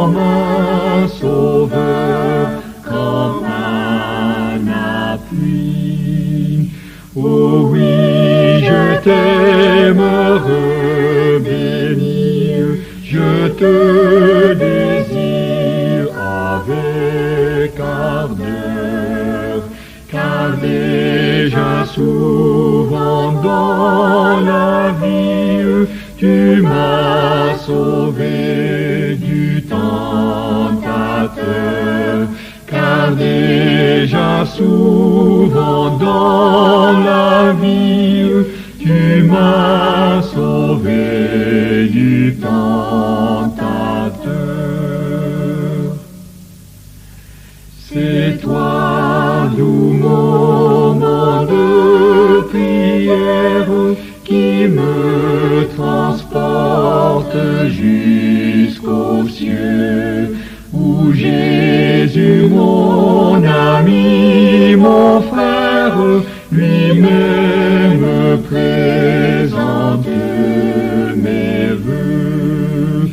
comme un sauveur, comme un appui. Oh oui, je t'aimerai bénir, je te désire avec ardeur, car déjà souvent dans la vie, tu m'as sauvé du tentateur, car déjà souvent dans la vie, tu m'as sauvé du tentateur. C'est toi, doux moment de prière, qui me transporte jusqu'aux cieux, où Jésus, mon ami, mon frère, lui-même présente mes vœux.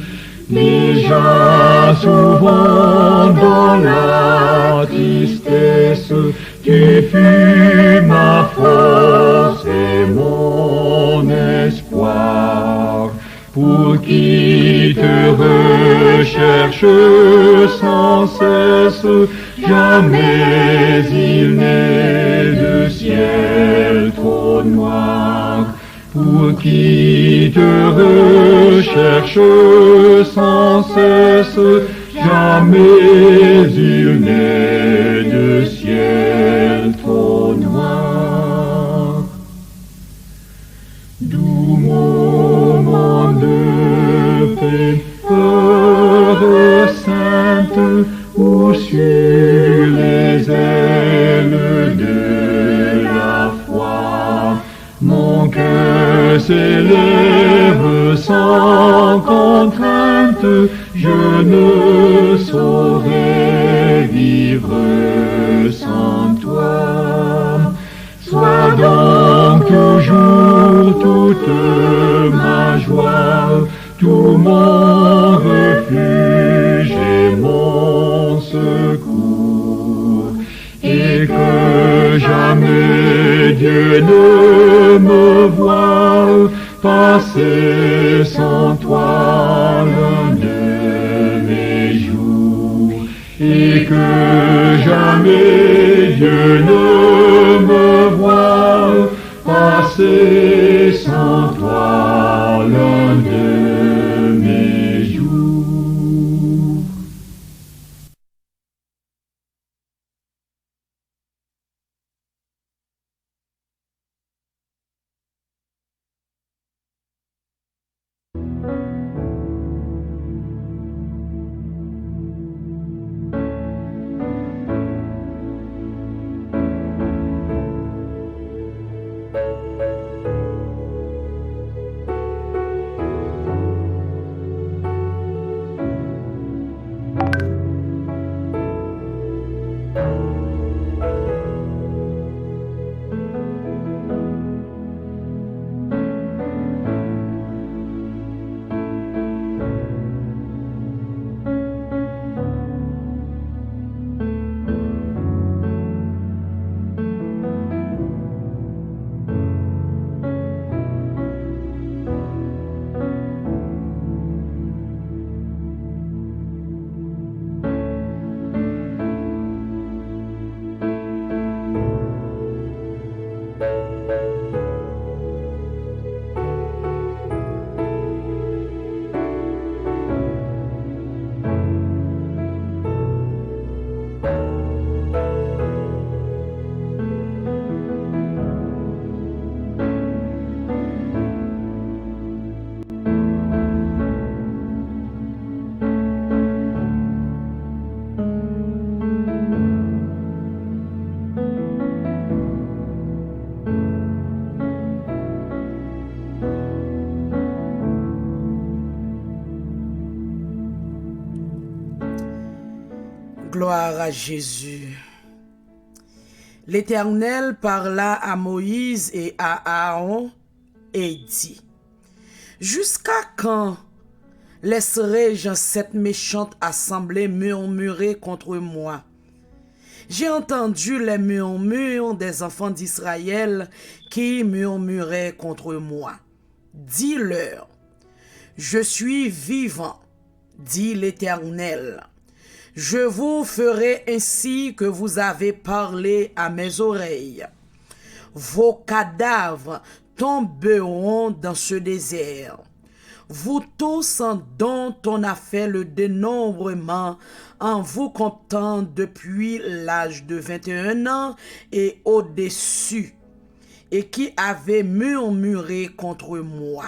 Déjà souvent dans la tristesse, tu fus ma force et mon espoir. Pour qui te recherche sans cesse, jamais il n'est de ciel trop noir. Pour qui te recherche sans cesse, jamais il n'est de ciel trop noir. Doux moment de paix, heure sainte, où sur les ailes de la foi, mon cœur s'élève sans contrainte, je ne saurais vivre sans toi. Sois donc toujours toute ma joie, tout mon refuge et mon secours, et que jamais Dieu ne me voie passer sans toi l'un de mes jours, et que jamais Dieu ne me voie passer sans toi l'un de mes jours. Gloire à Jésus. L'Éternel parla à Moïse et à Aaron et dit: Jusqu'à quand laisserai-je cette méchante assemblée murmurer contre moi? J'ai entendu les murmures des enfants d'Israël qui murmuraient contre moi. Dis-leur, je suis vivant, dit l'Éternel. Je vous ferai ainsi que vous avez parlé à mes oreilles. Vos cadavres tomberont dans ce désert. Vous tous dont on a fait le dénombrement en vous comptant depuis l'âge de 21 ans et au-dessus, et qui avez murmuré contre moi.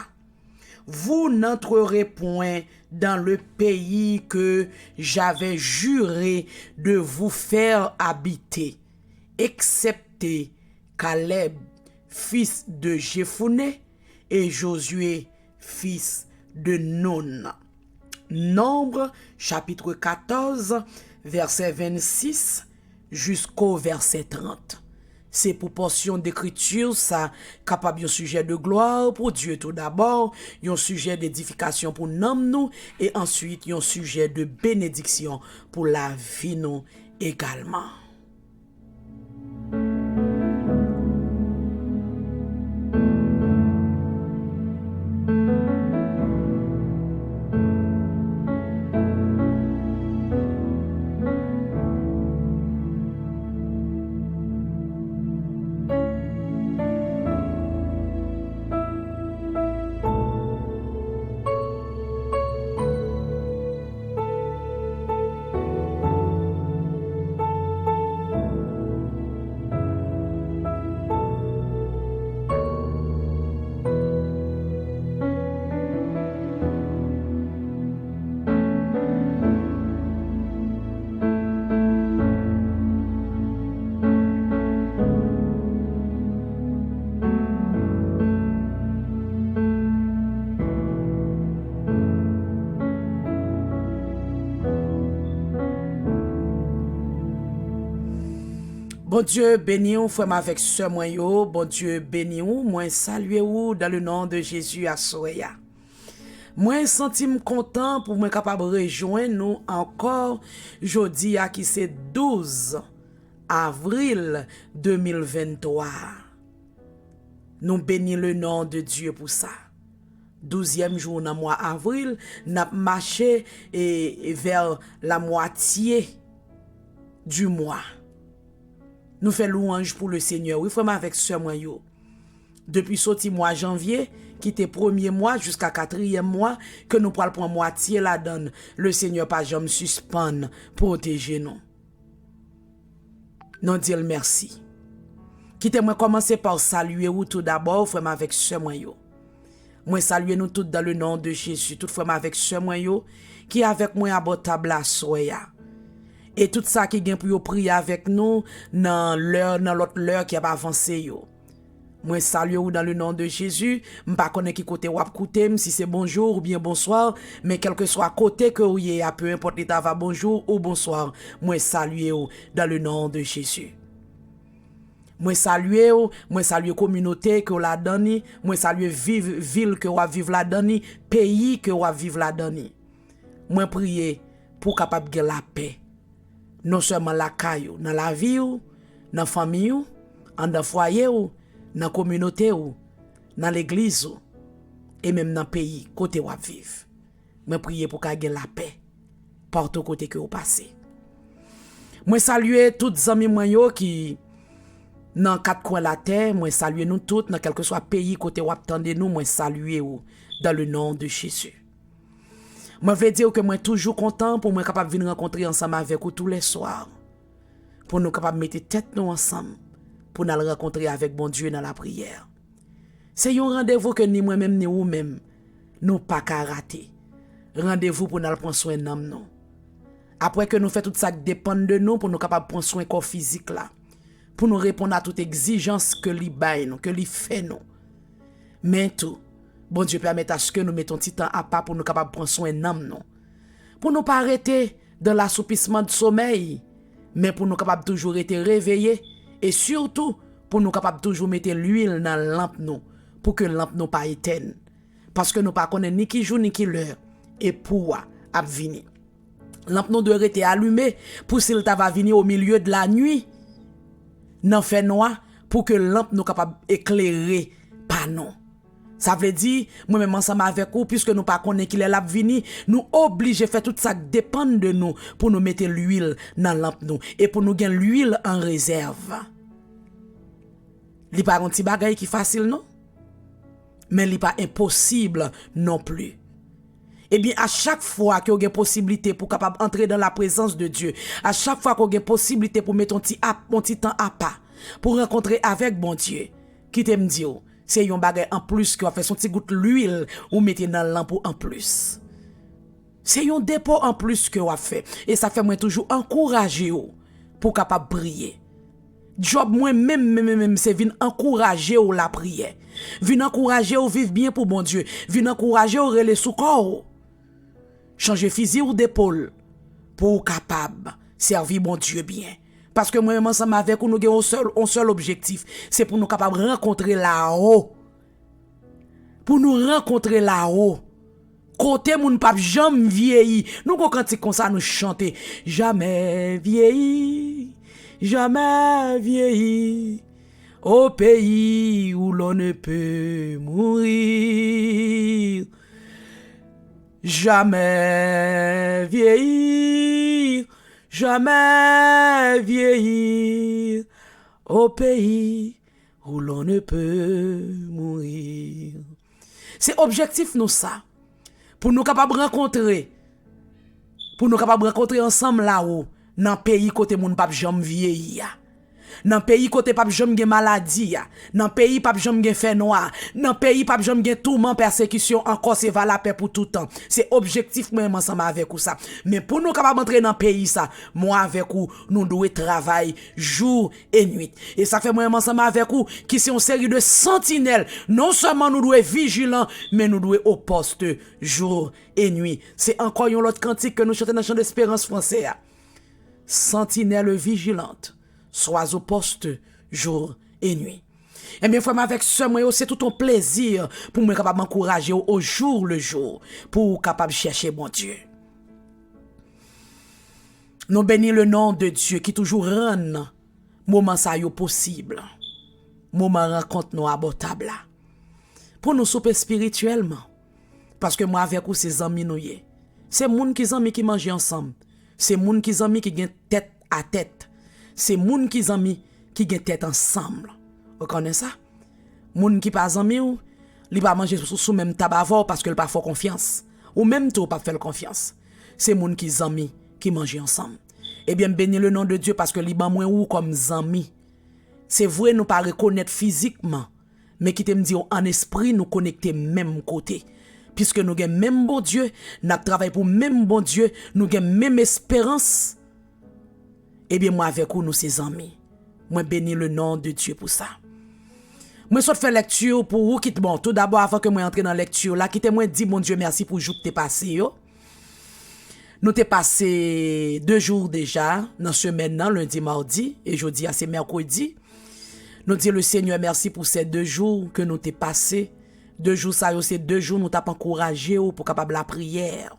Vous n'entrerez point dans le pays que j'avais juré de vous faire habiter, excepté Caleb, fils de Jephunneh, et Josué, fils de Nun. Nombre, chapitre 14, verset 26 jusqu'au verset 30. C'est pour portion d'écriture, ça capable un sujet de gloire pour Dieu tout d'abord, un sujet d'édification pour nous et ensuite un sujet de bénédiction pour la vie nous également. Bon Dieu béni ou frère avec ce moyen, bon Dieu béni ou, moi saluer ou dans le nom de Jésus à Soya. Moi sentime content pour moi capable rejoindre nous encore jeudi à qui c'est 12 avril 2023. Nous bénissons le nom de Dieu pour ça. 12e jour dans mois avril, n'a marché vers la moitié du mois. Nous faisons louange pour le Seigneur. Oui, frère, avec ce mois. Depuis sorti mois janvier, qui était premier mois jusqu'à 4e mois, que nous prenons pour moitié la donne. Le Seigneur pas jamais suspend, protéger nous. Nous disons merci. Quittez-moi commencer par saluer vous tout d'abord, frère, avec ce mois. Moi saluer nous tous dans le nom de Jésus. Tout frère, avec ce mois, qui est avec moi à votre table à soya. Et tout ça qui vient pour prier avec nous dans l'autre l'heure qui a avancé yo. Moi salue ou dans le nom de Jésus, m'pa connaît qui côté ou écouter si c'est bonjour ou bien bonsoir, mais quel que soit côté que vous y peu importe l'état va bonjour ou bonsoir, moi salue ou dans le nom de Jésus. Moi saluer ou, moi saluer communauté que ou la donne, moi saluer ville que ou vivre la donne, pays que ou vivre la donne. Moi prier pour capable de la paix. Non seulement la caillou, dans la vie ou, dans la famille ou, dans le foyer ou, dans la communauté ou, dans l'église ou, et même dans le pays, côté où vous vivez. Je prie pour qu'il y ait la paix, partout côté que vous passez. Je salue tous les amis qui, dans quatre coins de la terre, je salue nous tous, dans quel que soit pays côté où vous attendez nous, je salue vous, dans le nom de Jésus. Je veux dire que je suis toujours content pour être capable de venir rencontrer ensemble avec vous tous les soirs. Pour nous capables de mettre tête nous ensemble. Pour nous rencontrer avec bon Dieu dans la prière. C'est un rendez-vous que ni moi-même ni vous-même nous pas qu'à rater. Rendez-vous pour nous prendre soin de nous. Après que nous faisons tout ça qui dépend de nous, pour nous capables de prendre soin de corps physique là. Pour nous répondre à toute exigence que lui baille nous, que lui fait nous. Mais tout. Bon Dieu permet à ce que nous mettons petit temps à part pour nous capables de prendre soin de nous. Pour nous pas arrêter dans l'assoupissement du sommeil, mais pour nous capables toujours être réveillés et surtout pour nous capables toujours mettre l'huile dans la lampe nous, pour que la lampe nous pas éteigne. Parce que nous pas connaissons ni qui jour ni qui l'heure et pour a vini. Lampe nous doit rester allumée pour s'il va venir au milieu de la nuit nan fait noir pour que lampe nous capable éclairer pas non. Ça veut dire moi-même ensemble avec vous puisque nous pas connaît qu'il est là vini, nous obligés faire tout ça dépend de nous pour nous mettre l'huile dans lampe nous et pour nous gagner l'huile en réserve. Li pas un petit bagay qui facile non? Mais li pas impossible non plus. Eh bien, à chaque fois que vous avez possibilité pour capable entrer dans la présence de Dieu, à chaque fois que vous avez possibilité pour mettre un petit temps à pas, pour rencontrer avec bon Dieu, qui t'aime dire, c'est un bagay en plus qui va faire son petit goutte l'huile ou mettez dans la lampe en plus. C'est un dépôt en plus que vous avez fait. Et ça fait moi toujours encourager vous pour capable briller. Job moi même c'est vinn encourager ou la prière. Vinn encourager ou vivre bien pour bon Dieu. Vinn encourager ou rele sous corps. Changer fusil ou d'épaule pour capable servir bon Dieu bien. Parce que moi-même ensemble avec nous avons un seul objectif, c'est pour nous capable rencontrer là-haut. Pour nous rencontrer là-haut. Côté moun pape jamais vieilli. Nous quand cantique comme ça nous chanter jamais vieilli. Jamais vieilli au pays où l'on ne peut mourir. Jamais vieillir, jamais vieillir au pays où l'on ne peut mourir. C'est objectif nous ça. Pour nous capables rencontrer. Pour nous capables rencontrer ensemble là-haut. Dans pays côté moun pape jam vieilli. Dans pays côté pape jam gen maladie. Dans pays pape jam gen fait noir. Dans pays pape jam gen tourment, persécution, encore c'est va la paix pour tout temps. C'est objectif moi ensemble avec vous ça. Mais pour nous capable entrer dans pays ça, moi avec vous, nous devons travailler jour et nuit. Et ça fait moi ensemble avec vous qui c'est une série de sentinelles. Non seulement nous devons être vigilants, mais nous devons au poste jour et nuit. C'est encore une autre cantique que nous chantons dans le chant d'espérance français. Sentinelle vigilante, sois au poste jour et nuit. Et bien, frère, avec ce moyen, c'est tout un plaisir pour me capable m'encourager au jour le jour, pour capable chercher mon Dieu. Nous bénissons le nom de Dieu qui toujours rend moment ça yo possible, moment rencontre nous abordable pour nous souper spirituellement. Parce que moi avec vous c'est amis nous yé. C'est moun qui amis qui mangent ensemble. C'est moun qui amis qui gen tête à tête. C'est moun qui amis qui gen tête ensemble. Vous connaissez ça? Moun qui pas amis ou li pas manger sous même tabac parce que il pas fort confiance ou même tout pas faire confiance. C'est moun qui amis qui mangent ensemble. Eh bien bénis le nom de Dieu parce que li ban moins ou comme amis. C'est vrai nous pas reconnaître physiquement mais qui te me dit en esprit nous connecter même côté. Puisque nous avons même bon Dieu, nous travaillons pour même bon Dieu, nous avons même espérance. Eh bien, moi avec vous, nous sommes amis. Moi bénis le nom de Dieu pour ça. Moi, je fais lecture pour vous. Bon, tout d'abord, avant que moi entre dans la lecture, là, quittez moi dit, mon Dieu, merci pour le jour que tu es passé. Yo. Nous t'es passé 2 jours déjà, dans la semaine, lundi, mardi, et jeudi, c'est mercredi. Nous disons le Seigneur, merci pour ces 2 jours que nous t'es passé. 2 jours, ça, c'est 2 jours, nous t'avons encouragé pour capable la prière.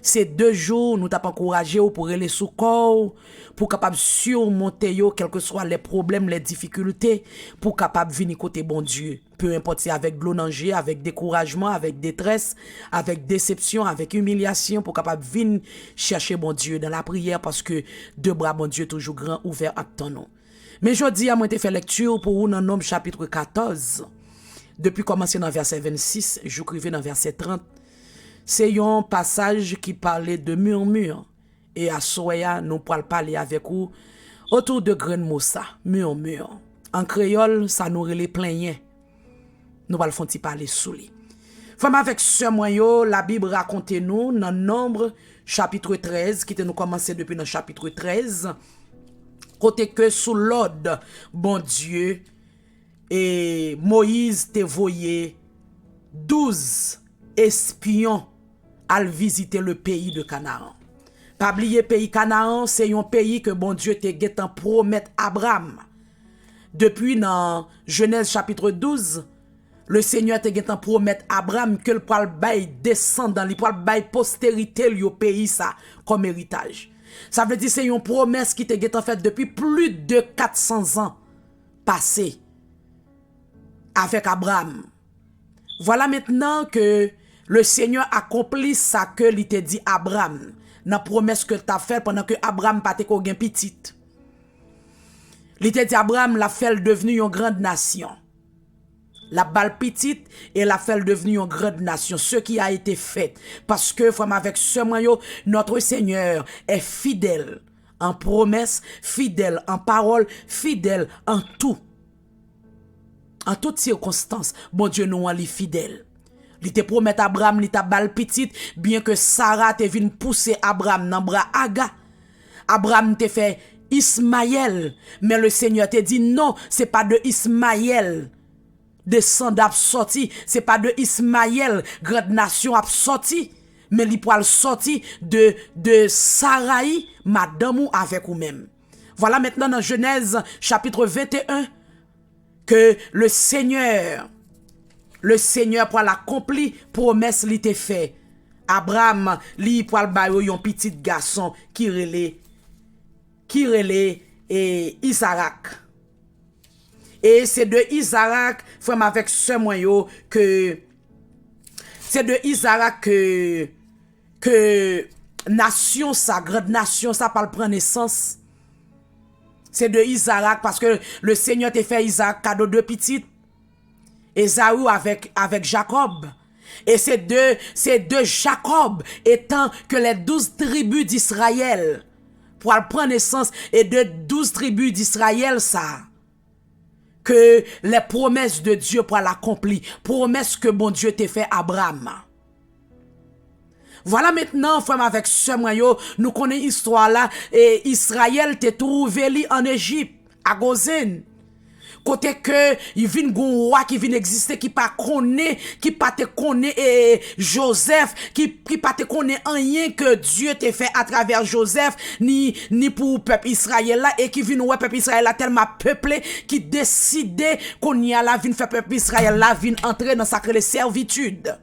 C'est 2 jours, nous t'avons encouragé pour aller sous corps, pour capable surmonter, quels que soient les problèmes, les difficultés, pour capable venir côté bon Dieu. Peu importe si avec glonangé, avec découragement, avec détresse, avec déception, avec humiliation, pour capable venir chercher bon Dieu dans la prière, parce que 2 bras bon Dieu toujours grand, ouvert à ton nom. Mais je dis à moi, fait lecture pour vous dans Nombre chapitre 14. Depuis commencer dans verset 26, j'écrivais dans verset 30. C'est un passage qui parlait de murmure. Et à Soya, nous pourrons parler avec vous autour de grain moussa, murmure. En créole, ça nous relève plein. Nous allons parler sous lui. Femme avec ce moyen, la Bible raconte nous dans Nombre chapitre 13, qui nous commencé depuis dans chapitre 13. Côté que sous l'ordre, bon Dieu, et Moïse te voyé 12 espions à visiter le pays de Canaan. Pas oublier pays Canaan, c'est un pays que bon Dieu te guettant promettre Abraham. Depuis dans Genèse chapitre 12, le Seigneur te gen promettre Abraham que le pral bay descendant, li pral bay postérité li au pays ça comme héritage. Ça veut dire c'est une promesse qui te gen fait depuis plus de 400 ans passés avec Abraham. Voilà maintenant que le Seigneur accomplit ça que il te dit Abraham, dans la promesse que tu as fait pendant que Abraham pas te ko gen petite. Il te dit Abraham l'a fait devenu une grande nation. La balle petite et la fait devenir une grande nation. Ce qui a été fait. Parce que, frère, avec ce moyen, notre Seigneur est fidèle en promesse, fidèle en parole, fidèle en tout. En toutes circonstances, bon Dieu nous est fidèle. Il te promet Abraham, il t'a balle petite, bien que Sarah te vient pousser Abraham dans bras Aga. Abraham te fait Ismaël, mais le Seigneur te dit non, c'est pas de Ismaël descendant a sorti, c'est pas de Ismaël grande nation a sorti, mais il pourra sorti de Sarai, madame ou avec ou même. Voilà maintenant dans Genèse chapitre 21 que le Seigneur pour l'accomplir promesse li te fait. Abraham li pour le bayo yon petit garçon qui relait et Isaac. Et c'est de Isaac, frère avec ce moyen que c'est de Isaac que nation sa grande nation ça parle prendre naissance. C'est de Isaac parce que le Seigneur t'a fait Isaac cadeau de petite. Ésaü avec Jacob. Et c'est de Jacob étant que les 12 tribus d'Israël pour prendre naissance et de 12 tribus d'Israël ça que les promesses de Dieu pour l'accomplir, promesses que bon Dieu t'a fait à Abraham. Voilà maintenant, frère, avec ce moyen, nous connaissons l'histoire là, et Israël t'a trouvé en Égypte, à Gozen. Côté que il vient un roi qui vient exister qui pas connaît qui pas te connaît et Joseph qui pas te connaît rien que Dieu t'a fait à travers Joseph ni pour peuple Israël là et qui vient ouais peuple Israël là tellement peuplé qui décidait qu'on y a la vinn faire peuple Israël là vinn entrer dans sacré servitude.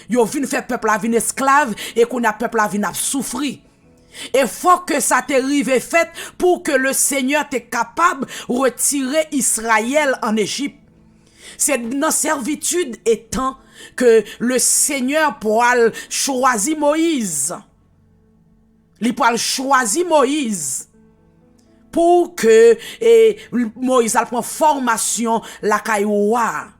Yo vinn faire peuple là vinn esclave et qu'on a peuple là vinn souffrir. Et faut que ça t'arrive fait pour que le Seigneur t'est capable de retirer Israël en Égypte. C'est dans servitude étant que le Seigneur pourra choisir Moïse. Il pourra choisir Moïse pour que Moïse a prend formation la cailloua.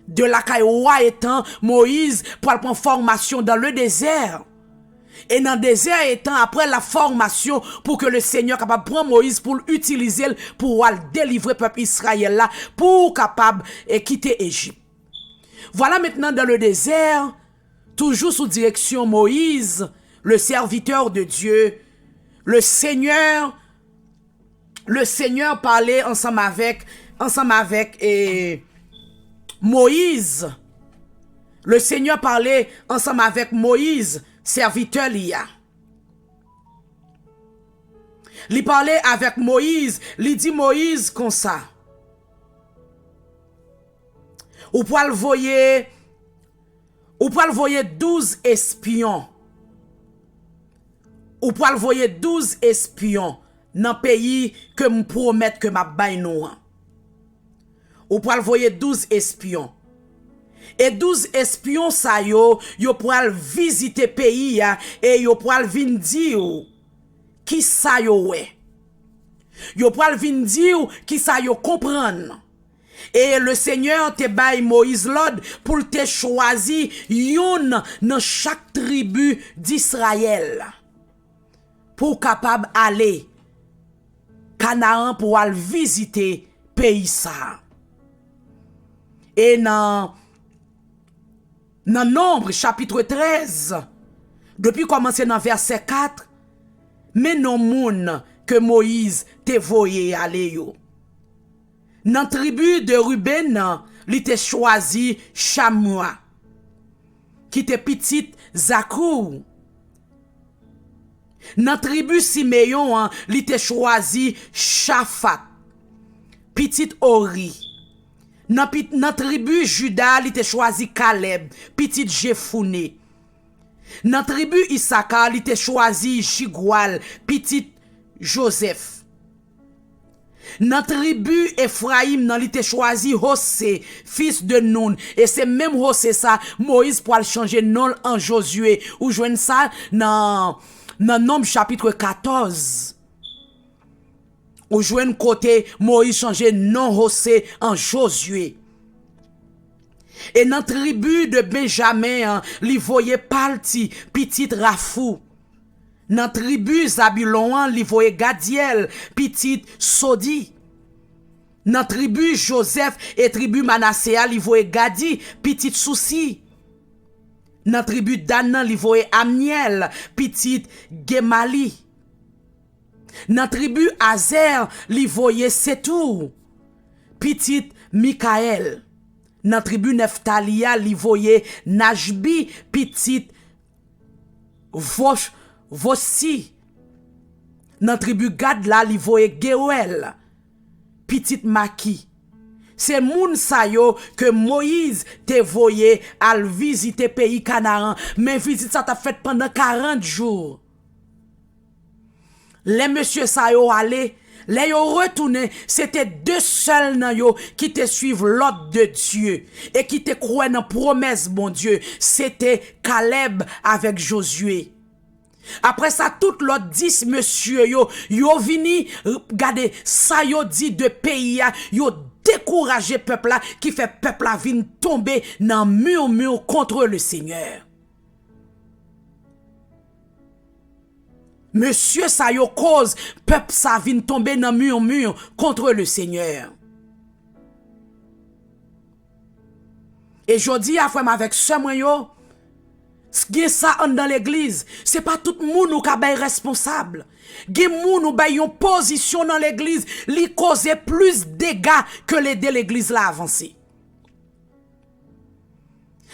De la cailloua étant Moïse pour prendre formation dans le désert. Et dans le désert étant après la formation pour que le Seigneur capable prendre Moïse pour l'utiliser pour délivrer le peuple Israël là pour capable quitter Égypte. Voilà maintenant dans le désert, toujours sous direction Moïse, le serviteur de Dieu, le Seigneur parlait ensemble avec Moïse. Le Seigneur parlait ensemble avec Moïse, serviteur Lia. Il parlait avec Moïse, il dit Moïse comme ça. Ou pour le voyer 12 espions. Ou pour le voyer 12 espions dans le pays que me promette que m'a bay nou. Ou pour le voyer 12 espions. Et 12 espions sa yo pourra visiter pays et yo pourra vinn dire qui sa yo ouais. Yo pourra vinn dire qui sa yo comprendre. Et le Seigneur te bay Moïse l'ordre pour te choisir yon dans chaque tribu d'Israël pour capable aller Canaan pour aller visiter pays ça. Et dans Nombre chapitre 13, depuis commencer dans verset 4, mais non moun que Moïse te voyé aller yo. Dans tribu de Ruben, li te choisi Chamua, qui te petite Zakou. Dans tribu Simeon, li te choisi Shaphat, petite Ori. Dans tribu Juda, il te choisi Caleb, petit Jephuné. Dans tribu Issachar, il te choisi Jigwal, petit Joseph. Dans tribu Ephraim, il te choisi Hosé, fils de Nun. Et c'est même Hosé ça, Moïse pour changer nom en Josué. Ou joigne ça dans Nombre chapitre 14. Ou joigne côté Moïse changer nom Hosé en Josué. Et dans tribu de Benjamin, li voye Palti, petit Rafou. Dans tribu Zabulon, li voye Gadiel, petit Sodi. Dans tribu Joseph et tribu Manasseh, li voye Gadi, petit Souci. Dans tribu Dan, li voye Amniel, petit Gemali. Dans tribu Azer, li voye Setou, petit Mikael. Dans tribu Neftalia, li voye Najbi, petit Vossi. Dans tribu Gad la, li voye Geouel, petit Maki. C'est moun sa yo que Moïse te voye al visiter pays Canaan, mais visite ça t'a fait pendant 40 jours. Les monsieur sa yo allé, les yo retourné, c'était deux seuls nan yo qui te suivent l'ordre de Dieu et qui te croient dans promesse bon Dieu, c'était Caleb avec Josué. Après ça, tout l'autre 10 monsieur yo vini, regardez, ça yo dit de pays yo découragé peuple là, qui fait peuple là vin tomber dans murmure contre le Seigneur. Monsieur ça yo cause, peuple ça vin tomber dans murmure contre le Seigneur. Et jodi a frère avec ce moyen yo, gen ça dans l'église, c'est pas tout le monde qui est responsable. Gen moun ou bay yon position dans l'église, li cause plus dégâts que les de l'église là avancé.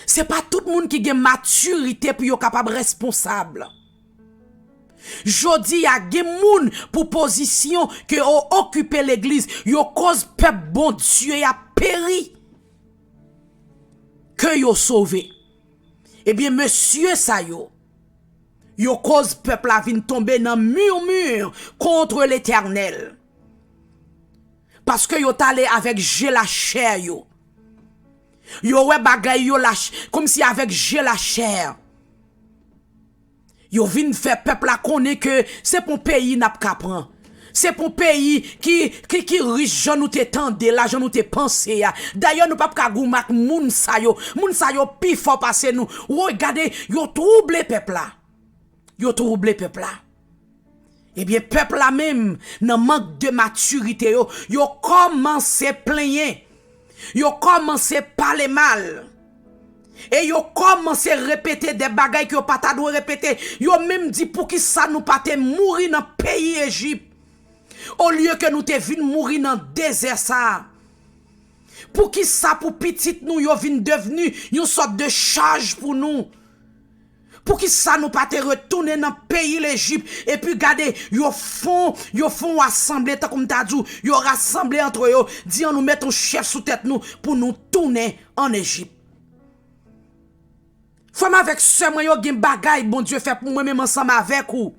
C'est pas tout le monde qui gen maturité pour yon capable responsable. Jodi a gen moun pour position que yon occupe l'église, yon cause peuple bon Dieu a péri que yon sauvé. Eh bien, monsieur sa yo cause peuple a vin tomber dans murmure contre l'Éternel. Parce que yo t'allé avec j'ai la chair yo. Yo ouais bagay yo lâche comme si avec j'ai la chair. Yo vin faire peuple a connaît que c'est pour pays n'a pas prendre. C'est pour pays qui riche, j'en nous te tende là, j'en nous te pensé. D'ailleurs, nous pas ka goumak moun sa yo pi fort passer nous. Regardez, yo trouble peuple là. Yo trouble peuple là. Eh bien, peuple là même, nan manque de maturité yo commencé plaigner. Yo commencé parler mal. Et yo commencé répéter des bagailles que yo pas ta doit répéter. Yo même dit pour qui ça nous pas te mourir dans pays Égypte. Au lieu que nous te vin mourir dans le désert ça. Pour qui ça pour petite nous yo vin devenu une sorte de charge pour nous. Pour qui ça nous pas te retourner dans le pays l'Égypte et puis regardez yo font assembler tant comme t'a dit yo rassembler entre eux dit on nous mettre un chef sous tête nous pour nous tourner en Égypte. Femme avec ce moi yo gen bagay bon Dieu fait pour moi même ensemble avec ou.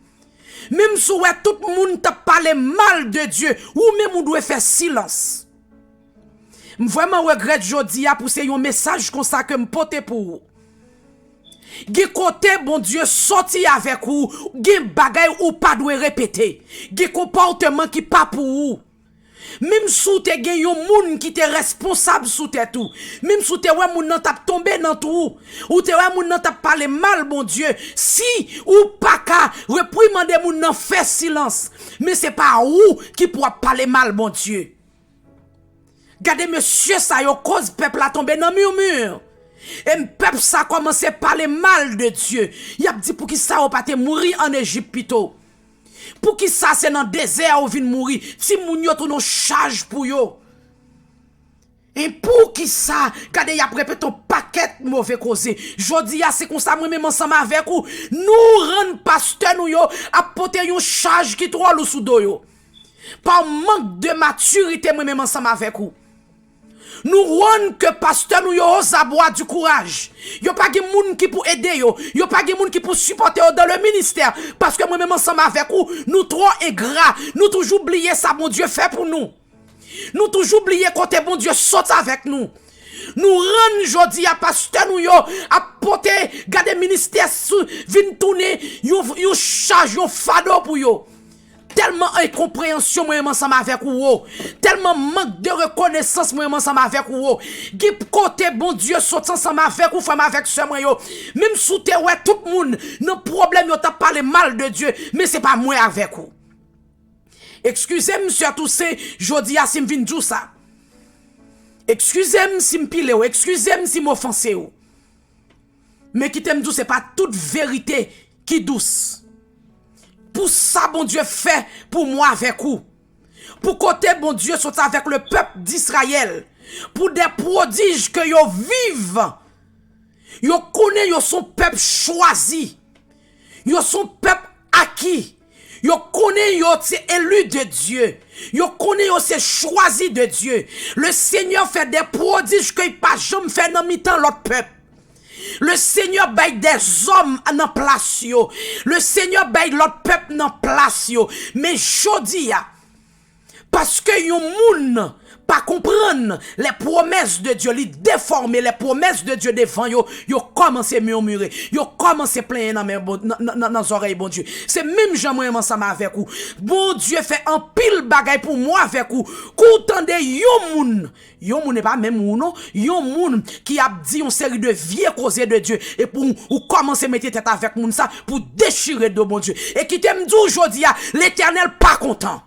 Même si tout le monde t'a parlé mal de Dieu, ou même on doit faire silence. Vraiment regrette jodi a pour c'est un message comme ça que me porter pour vous. Gen côté bon Dieu sorti avec vous, gen bagay ou pas doit répéter. Gen comportement qui pas pour vous. Même sous te gen yon moun qui te responsable sous te tout. Même sous te wè moun nan tap tomber dans tout. Ou te wè moun nan tap parler mal bon Dieu. Si ou pas ka reprimander moun nan fait silence. Mais c'est pas ou qui pourra parler mal bon Dieu. Gardez monsieur ça yo cause peuple a tomber dans murmure. Et peuple ça commence à parler mal de Dieu. Y a dit pour qui ça ou pas te mourir en Égypte plutôt. Pour qui ça c'est dans le désert ou vin mourir si moun yo tout non charge pour yo. Et pour qui ça quand y a répété ton paquet mauvais causé. Jodi a c'est comme ça moi même ensemble avec ou nous rend pasteur nous yo a porter une charge qui trop sous do yo. Par manque de maturité moi même ensemble avec ou. Nous rend que pasteur nous yo abois du courage. Yo pas gen moun qui pour aider yo. Yo pas gen moun qui pour supporter yo dans le ministère. Parce que moi-même ensemble avec vous, nous trop ingrats. Nous toujours oublier ça, bon Dieu fait pour nous. Nous toujours oublier côté bon Dieu saute avec nous. Nous rend jodi à pasteur nous yo à porter garder ministère vinn tourner yo charge yo fado pour yo. Tellement incompréhension moi ensemble avec vous, tellement manque de reconnaissance moi ensemble avec vous. Qui côté bon Dieu saute ensemble avec vous, femme avec ce moi yo. Même sous te ouais tout le monde, nos problèmes yo t'a parlé mal de Dieu, mais c'est pas moi avec vous. Excusez monsieur Toussaint, jodi a si m'vin djou ça. Excusez-moi si m'pile ou, excusez-moi si m'offense ou. Mais qui t'aime douce, c'est pas toute vérité qui douce. Pour ça, bon Dieu fait pour moi avec vous. Pour côté, bon Dieu soit avec le peuple d'Israël. Pour des prodiges que yo vivent. Yo connaît yo son peuple choisi. Yo son peuple acquis. Yo connaît yo c'est élu de Dieu. Yo connaît yo c'est choisi de Dieu. Le Seigneur fait des prodiges que il pas jamais fait dans mi-temps l'autre peuple. Le Seigneur baille des hommes en place yo. Le Seigneur baille l'autre peuple en place yo. Mais jodi ya, parce que yon moun pas comprendre les promesses de Dieu, li déformer les promesses de Dieu devant yo, yo commencé murmurer, yo commencé plaindre dans les oreilles bon Dieu. C'est même jamais ensemble avec vous. Bon Dieu fait un pile bagay pour moi avec vous. Koutande yon moun n'est pas même moun non, yon moun qui a dit une série de vieux causes de Dieu et pour ou commencer mettre tête avec moun ça pour déchirer de bon Dieu. Et qui t'aime dit aujourd'hui l'Éternel pas content.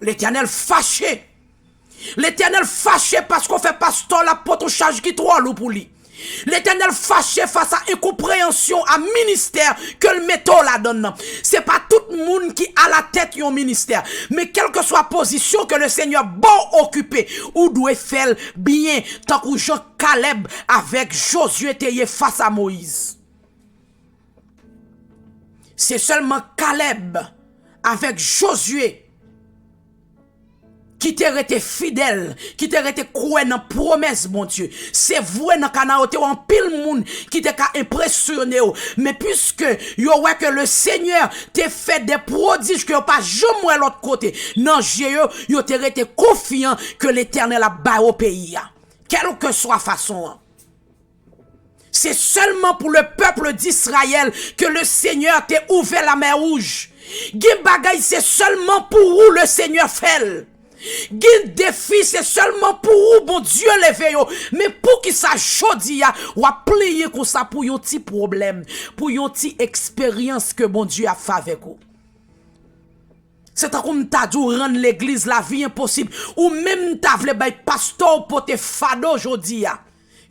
L'Éternel fâché. L'Éternel fâché parce qu'on fait pasteur la porte charge qui trop lourd pour lui. L'Éternel fâché face à incompréhension à ministère que le métaux la donne. C'est pas tout le monde qui a la tête yon ministère, mais quelle que soit position que le Seigneur bon occupé ou doit faire bien tant que Jean Caleb avec Josué était face à Moïse. C'est seulement Caleb avec Josué qui t'a été fidèle, qui t'a été croyant dans promesse, mon Dieu. C'est vrai dans Canaote en pile monde qui t'a impressionné. Mais puisque yo ouais que le Seigneur t'a fait des prodiges que pas jamais l'autre côté. Non, yo t'a été confiant que l'Éternel a bas au pays. Quelle que soit façon. C'est seulement pour le peuple d'Israël que le Seigneur t'a ouvert la mer rouge. Gin bagay c'est seulement pour où le Seigneur fait. Guide défi c'est seulement pour où bon Dieu levé yo, mais pour qui ça jodi ya ou a plier comme ça pour yon petit problème, pour yon petit expérience que bon Dieu a fait avec vous. C'est comme ta dou rendre l'église la vie impossible ou même ta vle bay pasteur pour te fado jodi ya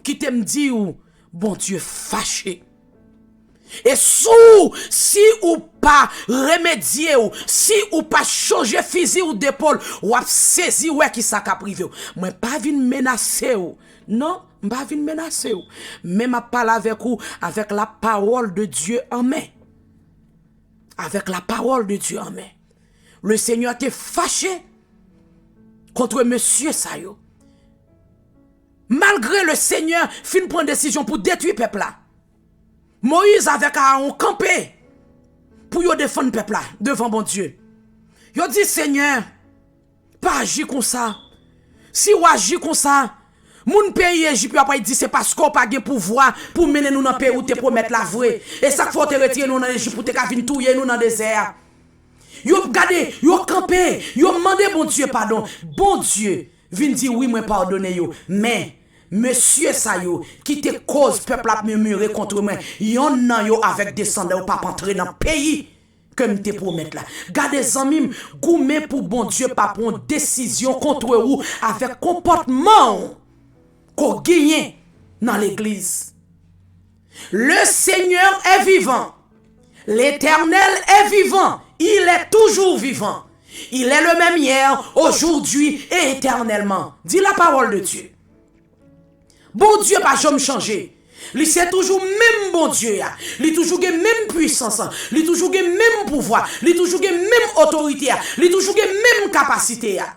qui t'aime dit ou bon Dieu fâché. Et si ou pas remédier ou si ou pas changer fusil ou d'épaule ou a saisi ouais qui ça ka privé moi pas vinn menacer ou non pas vinn menacer ou même à parler avec vous avec la parole de Dieu en main, avec la parole de Dieu en main. Le Seigneur t'est fâché contre monsieur ça yo, malgré le Seigneur fin prendre décision pour détruire peuple là. Moïse avec un campé pour yo défendre le peuple là devant bon Dieu. Yo dit Seigneur, pas agir comme ça. Si ou agir comme ça, moun pays Égypte après dit c'est parce qu'on pas gen pouvoir pour mener nous dans pays où te promettre la vraie. Et ça faut te retirer nous dans Égypte pour te ka vinn touyer nous dans désert. Yo regardé, yo campé, yo mandé bon Dieu pardon. Bon Dieu vinn dit oui moi pardonner yo, mais monsieur Sayo, qui te cause peuple à murmurer contre moi, yon nan yo avec descendants ou pas entrer dans le pays que me te promettre là. Gardez amis, goumé pour bon Dieu pas prendre décision contre vous avec comportement qu'on gagne dans l'église. Le Seigneur est vivant. L'Éternel est vivant. Il est toujours vivant. Il est le même hier, aujourd'hui et éternellement. Dis la parole de Dieu. Bon Dieu pas jamais changé. Lui c'est toujours même bon Dieu ya. Lui toujours gen même puissance, lui toujours gen même pouvoir, lui toujours gen même autorité, lui toujours gen même capacité ya.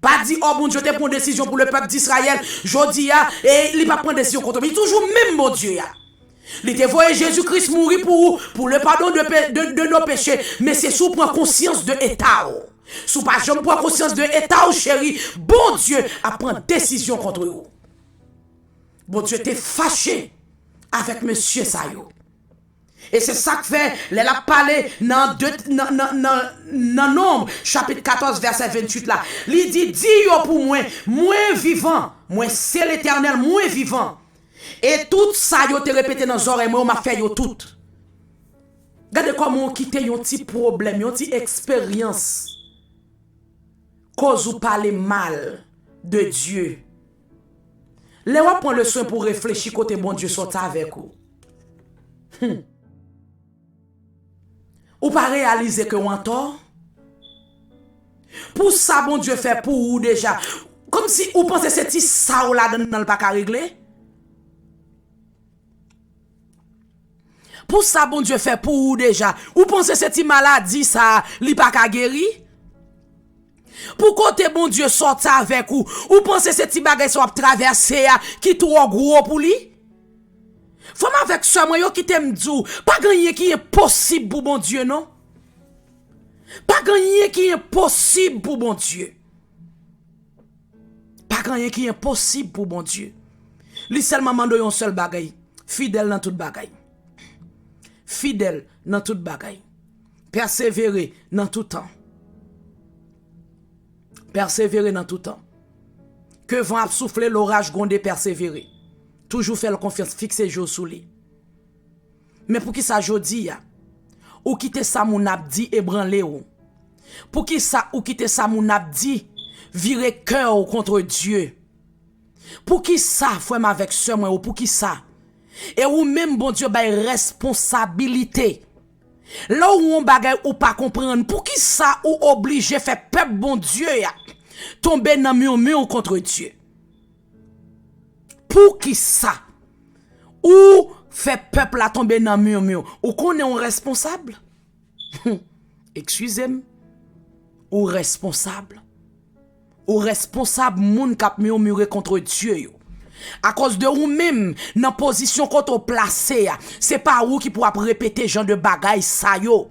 Pas dit, oh bon Dieu, te prend décision pour le peuple d'Israël. Jodi a, et il va prendre décision contre lui. Toujours même mon Dieu. Il te voyait Jésus-Christ mourir pour le pardon de nos péchés. Mais c'est sous prendre conscience de l'état. Sous pas jamais prendre conscience de l'état, chéri. Bon Dieu a pris décision contre vous. Bon Dieu t'es fâché avec monsieur Sayo. Et c'est ça que fait, elle a parlé dans Nombre, chapitre 14, verset 28 là. Il dit, dis pour moi vivant, moi c'est l'éternel, moi vivant. Et tout ça, yo te répété dans les oreilles, moi m'a fait yo tout. Regardez comment on quitte un petit problème, un petit expérience. Cause ou parler mal de Dieu. Les gens prennent le soin pour réfléchir côté bon Dieu sorti avec vous. Ou pas réaliser que vous avez tort. Pour ça, bon Dieu fait pour vous déjà. Comme si vous pensez que c'est ça ou là dans le pas à régler. Pour ça, bon Dieu fait pour vous déjà. Vous pensez que cette maladie, ça, li pas qu'à guérir? Pour côté bon Dieu sorti avec vous, vous pensez que cette bagage soit traversé, qui trop gros pour lui? Faut avec ça, moi, qui t'aime dire, pas gagner qui est possible pour bon Dieu, non? Pas gagner qui est possible pour bon Dieu. Pas gagner qui est possible pour bon Dieu. Lui seulement mande un seul bagay, fidèle dans toute bagay. Fidèle dans toute bagaille. Persévérer dans tout temps. Persévérer dans tout temps. Que vent a soufflé, l'orage gondé, persévérer. Toujours faire confiance, fixer jour sous lui. Mais pour qui ça jodi ya? Ou quitter ça mon abdi ébranlé ou? Pour qui ça ou quitter ça mon abdi virer cœur contre Dieu? Pour qui ça, frère avec sœur moi ou pour qui ça? Et ou même bon Dieu bay responsabilité. Là où on bagay ou pas comprendre, pour qui ça ou obligé faire peuple bon Dieu ya tomber dans mur contre Dieu. Pour qui ça ou fait peuple la tomber dans mur ou qu'on est un responsable? Excusez-moi. Ou responsable. Ou responsable moun k'ap murmurer contre Dieu yo. À cause de ou même dans position qu'on te placé, c'est pas ou qui pourra répéter genre de bagaille ça yo.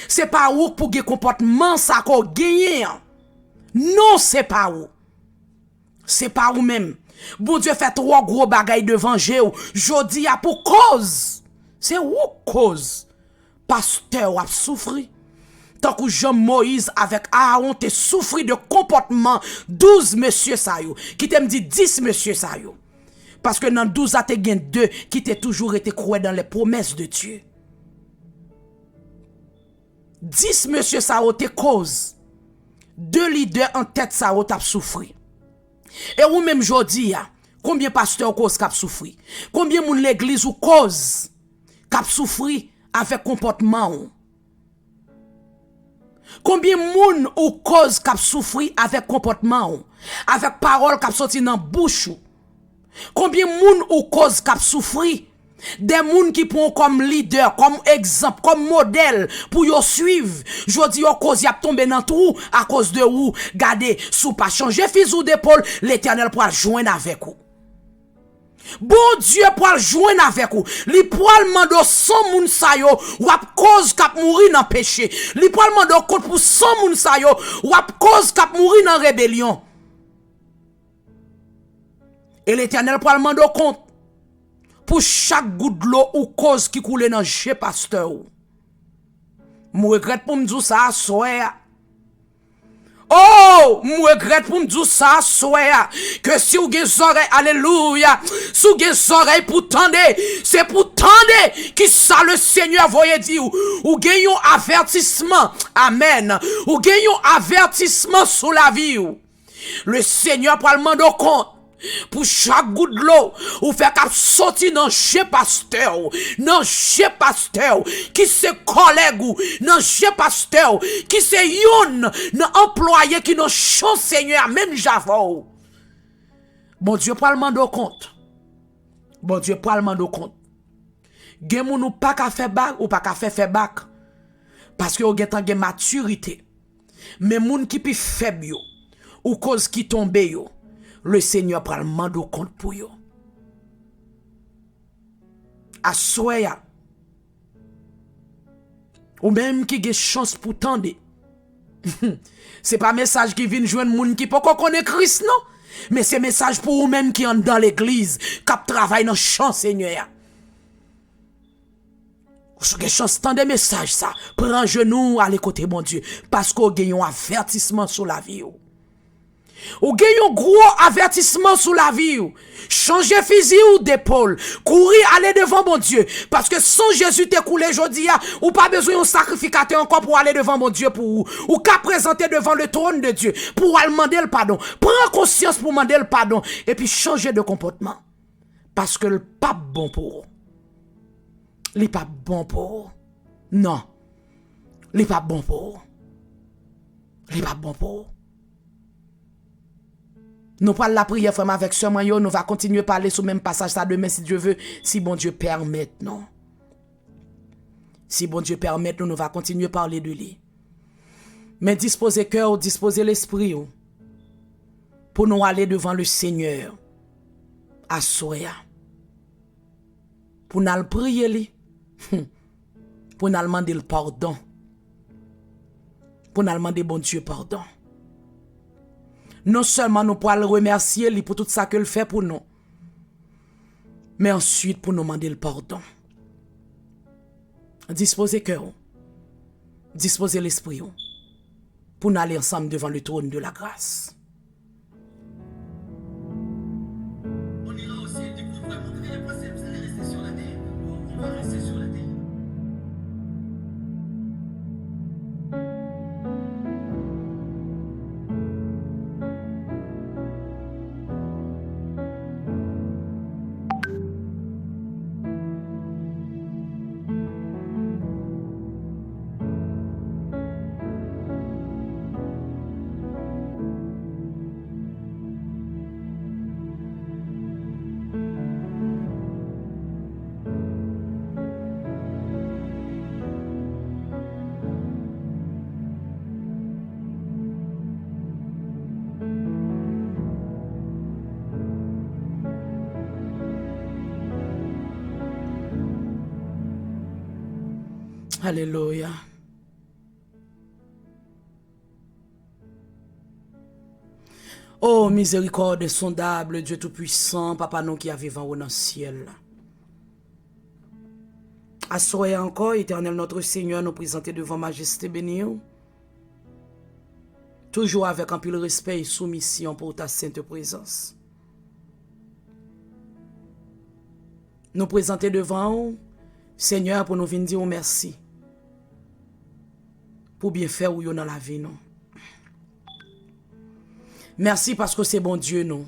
C'est pas ou pour ge comportement ça qu'on gagner. Non, c'est pas ou. C'est pas ou même. Bon Dieu fait trois gros bagaille devant Jéhu. Jodi a pour cause. C'est ou cause. Pasteur a souffri. Tant que Jean Moïse avec Aaron te souffri de comportement 12 monsieur Sayo. Qui t'aime dit 10 monsieur Sayo. Parce que dans 12 a te gen 2 qui t'ont toujours été croyés dans les promesses de Dieu. 10 monsieur Sayo te cause. 2 leaders en tête Sayo t'a souffri. Et ou même jodi ya, combien pasteurs cause k'ap souffri? Combien moun l'église ou cause k'ap souffri avec comportement ou? Combien moun ou cause k'ap souffri avec comportement ou? Avec parole k'ap sorti dans bouche ou? Combien moun ou cause k'ap souffri? Des moun qui prend comme leader, comme exemple, comme modèle pour yo suivre. Jodi yo cause y a tombé dans trou à cause de ou. Gardez, sous pas changer fusil d'épaule, l'Éternel pourra joindre avec vous. Bon Dieu pourra joindre avec vous. Li pourra mando 100 moun sa yo, ou ap cause k'ap mourir dans péché. Li pourra mando compte pour 100 moun sa yo, ou ap cause k'ap mourir dans rébellion. Et l'Éternel pourra mando compte pour chaque goutte de l'eau ou cause qui coule dans chez pasteur. Je regrette pour me dire ça, soya. Oh, je regrette pour me dire ça, soya. Que si vous avez des oreilles, alléluia, si vous avez des oreilles pour tendre, c'est pour tendre qui ça le Seigneur voyait dire. Ou gagnez un avertissement, amen. Ou gagnez un avertissement sur la vie. Le Seigneur prend le mando compte. Pour chaque goutte de l'eau, ou fait qu'à sortir dans chez pasteur, qui c'est collègue ou, dans chez pasteur, qui c'est yon, dans employé qui nous chante Seigneur, même Javon. Bon Dieu, pas le mando compte. Bon Dieu, pas le mando compte. Gen moun ou pas qu'à faire bac, ou pas qu'à faire bac. Parce que ou gen tan gen maturité. Mais moun qui pi faible yo, ou cause qui tombe yo, le Seigneur prend le mando compte pour yo. Assoya. Ou même qui a chance pour tendre. C'est pas message qui vient joindre moun qui peut connaître Christ non, mais c'est message pour vous même qui sont dans l'église, qui travaille dans le champ Seigneur. Vous avez chance de des messages ça, prends genou à l'écouter mon Dieu parce qu'on gagne un avertissement sur la vie. Ou gagne un gros avertissement sur la vie. Changer fusil ou d'épaule. Courir, aller devant mon Dieu. Parce que sans Jésus t'es coulé aujourd'hui, ou pas besoin d'un sacrificateur encore pour aller devant mon Dieu pour vous. Ou qu'à présenter devant le trône de Dieu pour aller demander le pardon. Prends conscience pour demander le pardon. Et puis changer de comportement. Parce que le pas bon pour vous. Il pas bon pour vous. Non. Il pas bon pour vous. Il pas bon pour vous. Nous parlons la prière frère avec ce moyen, nous va continuer à parler sur le même passage ça demain si Dieu veut, si bon Dieu permet, non. Si bon Dieu permet, nous va continuer à parler de lui. Mais disposez cœur, disposez l'esprit pour nous aller devant le Seigneur à Soya. Pour nous prier lui. Pour nous demander le pardon. Pour nous demander bon Dieu pardon. Non seulement nous pouvons le remercier lui pour tout ça qu'il fait pour nous, mais ensuite pour nous demander le pardon. Disposez cœur, disposez l'esprit pour nous aller ensemble devant le trône de la grâce. On ira aussi découvrir mon créé, vous allez rester sur la terre. On va rester sur la terre. Alléluia. Oh, miséricorde insondable, Dieu Tout-Puissant, Papa non qui a vivant dans le ciel. Assoyez encore, Éternel notre Seigneur, nous présenter devant Majesté bénie. Toujours avec un pile respect et soumission pour ta sainte présence. Nous présenter devant Seigneur pour nous venir dire merci. Pour bien faire ou dans la vie, non. Merci parce que c'est bon Dieu, non.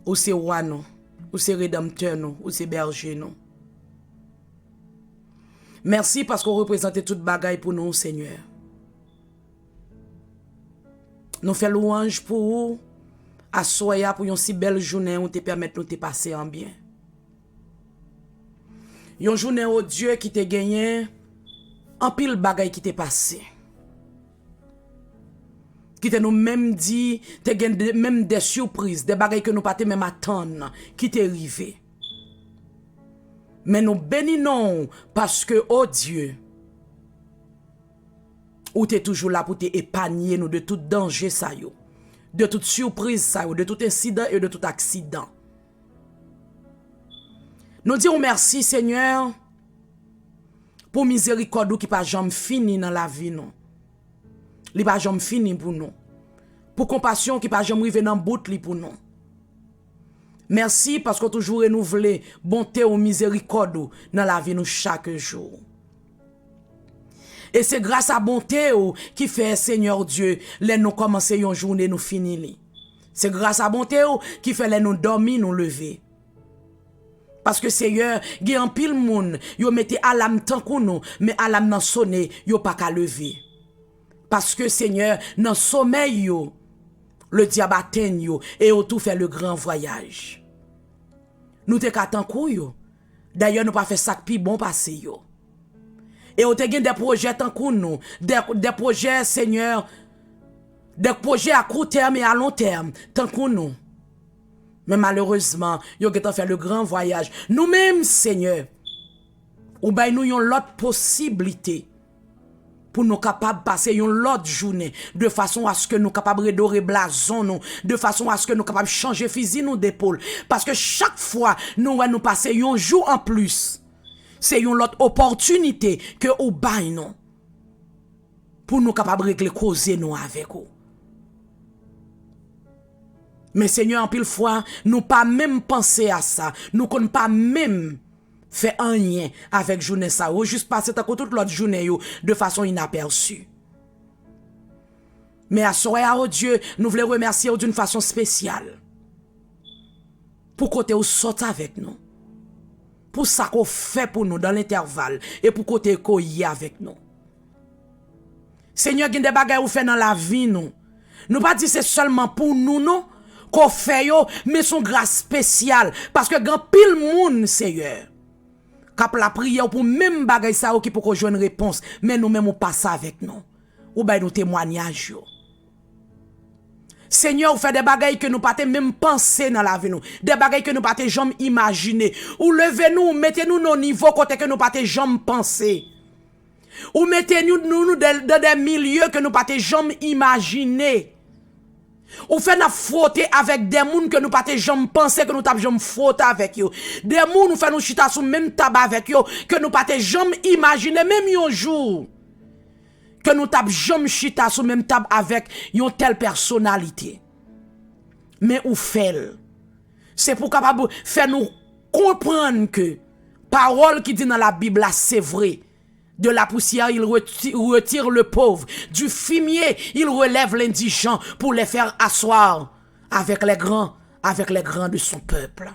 Ou c'est roi, non. Ou c'est rédempteur, non. Ou c'est berger, non. Merci parce qu'on représente toute bagaille pour nous, Seigneur. Nous faisons louange pour vous. Assoya pour une si belle journée où te permettre de te passer en bien. Une journée au Dieu qui te gagné. En pile bagay qui t'est passé. Qui te nous même dit, te gen même des surprises, des bagay que nous pas même attendre, qui t'est arrivé. Mais nous bénissons parce que, oh Dieu, ou t'es toujours là pour t'épargner nous de tout danger ça yo, de toute surprise ça yo, de tout incident et de tout accident. Nous disons merci Seigneur, pour miséricorde qui pas jamais fini dans la vie non. Li pas jamais fini pour nous. Pour compassion qui pas jamais arrivé dans bout li pour nous. Merci parce que toujours renouvelé bonté ou miséricorde dans la vie nous chaque jour. Et c'est grâce à bonté qui fait Seigneur Dieu, les nous commencer une journée nous finir li. C'est grâce à bonté qui fait les nous dormir nous lever. Parce que Seigneur, il y a un pile moun, yo mette alarme tant qu'on nous, mais alarme nan sonné, yo pas qu'à lever. Parce que Seigneur, dans sommeil yo, le diable atteint yo, et yo tout fait le grand voyage. Nous te katan kou yo. D'ailleurs, nous pas fait ça pi bon passé yo. Et on te gen des projets tant qu'on nous, des projets Seigneur, des projets à court terme et à long terme, tant qu'on nous. Mais malheureusement, yo ont fait le grand voyage. Nous-mêmes, Seigneur, ou ben nous yon l'autre possibilité pour nous capables passer une l'autre journée de façon à ce que nous capables redorer blason nous, de façon à ce que nous capables changer fusil nous d'épaule, parce que chaque fois nous passer un jour en plus, c'est une l'autre opportunité que ou bail nous pour nous capables régler causer nous avec vous. Mais Seigneur, en pile fois, nous pas même penser à ça, nous ne pas même fait un lien avec journée ça ou juste passer toute l'autre journée de façon inaperçue. Mais à soir, oh Dieu, nous voulons remercier d'une façon spéciale pour côté où sorte avec nous, pour ça qu'on fait pour nous dans l'intervalle et pour côté qu'on y avec nous. Seigneur, il y a des bagages qu'on fait dans la vie nous pas dire c'est seulement pour nous non qu'on fait mais son grâce spéciale parce que grand pile monde Seigneur cap la prière pour même bagay ça qui pour qu'on joindre réponse mais nous même on passe avec nous ou ben nous témoignage yo. Seigneur, ou fait des bagailles que nous pas même penser dans la vie nous, des bagailles que nous pas jamais imaginer. Ou levez-nous, mettez-nous au niveau côté que nous pas jamais penser. Ou mettez-nous dans des milieux que nous pas jamais imaginer. Ou fait nous frotter avec des gens que nous pas jamais penser que nous t'a jamais frotter avec eux. Des gens nous fait nous chita sous même tabac avec eux que nous pas jamais imaginer même un jour. Que nous t'a jamais chita sous même table avec une telle personnalité. Mais ou fait c'est pour capable faire nous comprendre que parole qui dit dans la Bible là c'est vrai. De la poussière, il retire le pauvre. Du fumier, il relève l'indigent pour les faire asseoir avec les grands de son peuple.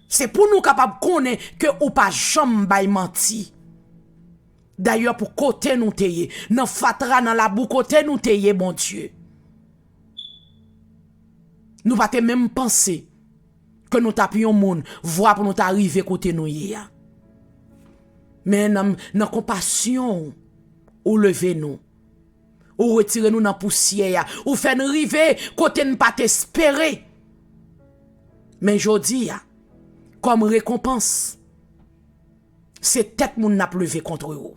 C'est pour nous capables de connaître que ou pas jamais menti. D'ailleurs, pour côté nous teye, dans fatra, dans la boue, côté nous teye, bon Dieu. Nous pas même penser que nous tapions monde, voir pour nous arriver côté nous hier. Mais dans compassion, ou levez nous, ou retirez nous dans poussière, ou fait nous arriver côté nous pas t'espérer. Mais jodi comme récompense, c'est tête moun n'a levé contre vous.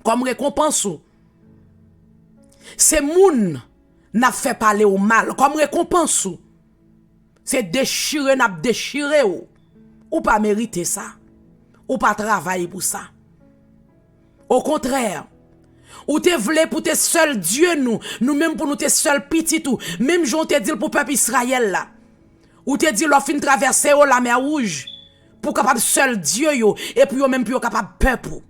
Comme récompense, c'est moun n'a fait parler au mal. Comme récompense, c'est déchirer n'a déchiré ou pas mériter ça. Ou pas travailler pour ça. Au contraire, ou te vle pour te seul Dieu nous même pour nous te seul petit tout, même j'on te dit pour peuple Israël là. Ou te dit l'offre fin traverser la mer rouge pour capable seul Dieu yo et puis même pour capable peuple.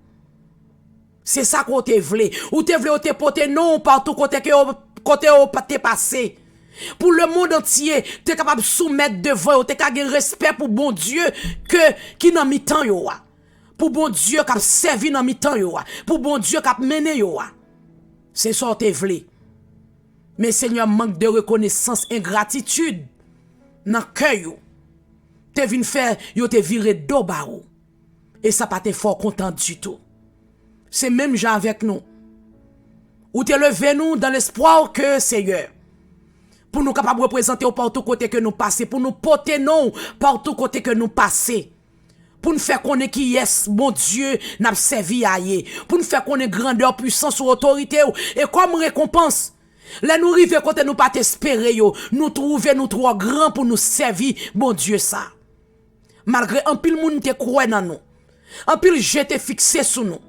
C'est ça qu'on te vle. Ou te vle ou te porter non partout côté que te passé. Pour le monde entier, tu es capable de soumettre devant, tu es capable de respect pour bon Dieu qui n'a mis temps yo. Pour bon Dieu qui a servi dans mi-temps yo, pour bon Dieu qui a mené yo. C'est ça te vle. Mais Seigneur manque de reconnaissance, ingratitude dans cœur yo. Te vinn faire yo te viré do barou. Et ça pas te fort content du tout. C'est même gens avec nous. Ou te levé nous dans l'espoir que Seigneur pour nous capables de représenter au partout côté que nous passons, pour nous porter non partout côté que nous passons. Pour nous faire connaître qui est bon Dieu n'a servi à yé, pour nous faire connaître grandeur, puissance ou autorité et comme récompense là nous rive côté nous pas espérer yo nous trouver nous trop grand pour nous servir bon Dieu ça malgré un pile monde te croit dans nous un pile jeté fixé sur nous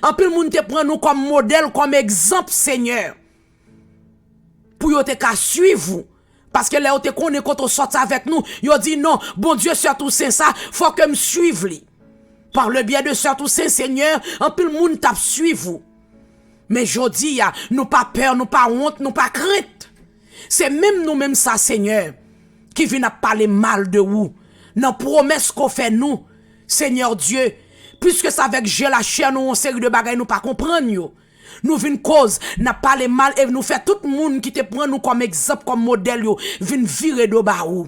un pile monde te prend nous comme modèle comme exemple Seigneur pour yo te ka suivre. Parce que là, on te connaît quand on sort avec nous, yo dit non, bon Dieu, Sœur Toussaint, ça, faut que me suive li. Par le biais de Sœur Toussaint, Seigneur, un peu le monde t'a suivre. Mais jodi, nous pas peur, nous pas honte, nous pas crainte. C'est même nous-mêmes ça, Seigneur, qui vient à parler mal de vous. Dans promesse qu'on fait nous, Seigneur Dieu, puisque ça avec Dieu la chair, nous, on série de bagages, nous pas comprendre yo. Nous vin cause n'a pas les mal et nous fait tout le monde qui te prend nous comme exemple comme modèle yo vin virer de baou.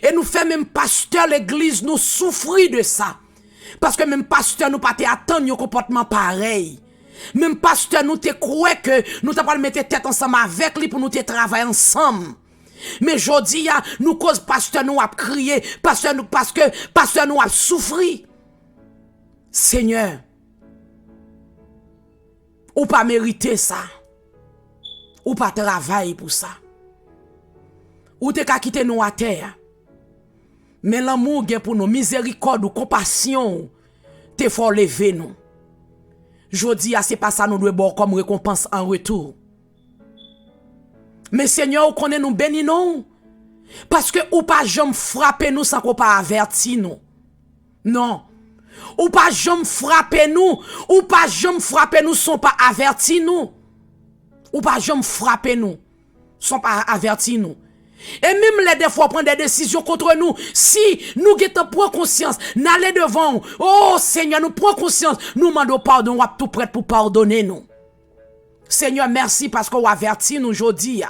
Et nous fait même pasteur l'église nous souffrir de ça. Parce que même pasteur nous pas attendre un comportement pareil. Même pasteur nous te croit que nous t'avons mettre tête ensemble avec lui pour nous te travailler ensemble. Mais jodi ya nous cause pasteur nous a crié, pasteur nous parce que pasteur nous a souffri. Seigneur, ou pas mériter ça. Ou pas travailler pour ça. Ou te ka quitter nous à terre. Mais l'amour gen pour nous, miséricorde ou compassion, te faut lever nous. Jodi a c'est pas ça nous doit bon comme récompense en retour. Mais Seigneur, ou connaît nous béni non. Parce que ou pas jamais frapper nous sans qu'on pas averti nous. Non. Ou pas jamais frapper nous, ou pas jamais frapper nous sans pas averti nous. Ou pas jamais frapper nous sans pas averti nous. Et même les des fois prendre des décisions contre nous, si nous guettons prendre conscience, n'allez devant, oh Seigneur, nous prenons conscience, nous demandons pardon, on est tout prêt pour pardonner nous. Seigneur, merci parce qu'on avertit nous aujourd'hui.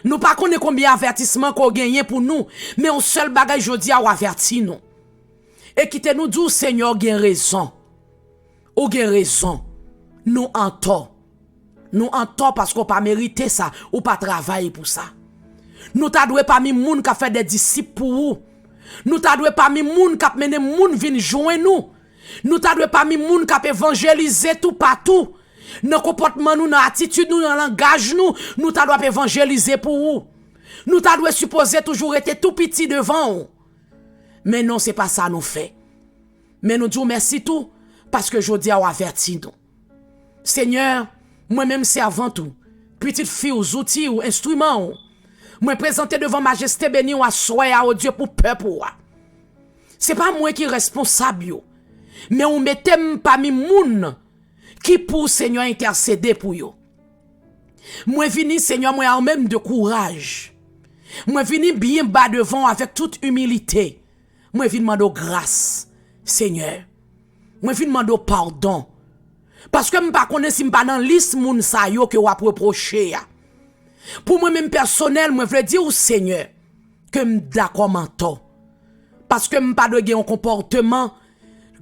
Nous pas connaît combien d'avertissements qu'on gagne pour nous, mais un seul bagage aujourd'hui on avertit nous. Et quittez nous dire Seigneur, gagne raison. Ou gagne raison. Nous en tort. Nous en tort parce qu'on pas mérité ça ou pas travailler pour ça. Nous t'a doué parmi moun qui fait des disciples pour vous. Nous t'a doué parmi moun qui mené moun vinn joindre nous. Nous t'a doué parmi moun qui évangéliser tout partout. Dans comportement nous, dans attitude nous, dans langage nous t'a doué évangéliser pour vous. Nous t'a doué supposer toujours être tout petit devant vous. Mais non, c'est pas ça nous fait. Mais nous disons merci tout parce que je dis à averti nous. Seigneur, moi-même c'est avant tout. Petite fille aux outils ou instruments. Moi présenter devant majesté béni ou assoya au Dieu pour peuple. C'est pas moi qui responsable yo. Mais on mettez parmi moun qui pour Seigneur intercéder pour yo. Moi vini Seigneur moi en même de courage. Moi vini bien bas devant avec toute humilité. Moi vini demander grâce Seigneur. Moi vini demander pardon. Parce que m'pa connais si m'pa dans liste moun sa yo que ou a reprocher. Pour moi-même personnel, moi je veux dire au Seigneur que m'dakor menton. Parce que m'pas de gen un comportement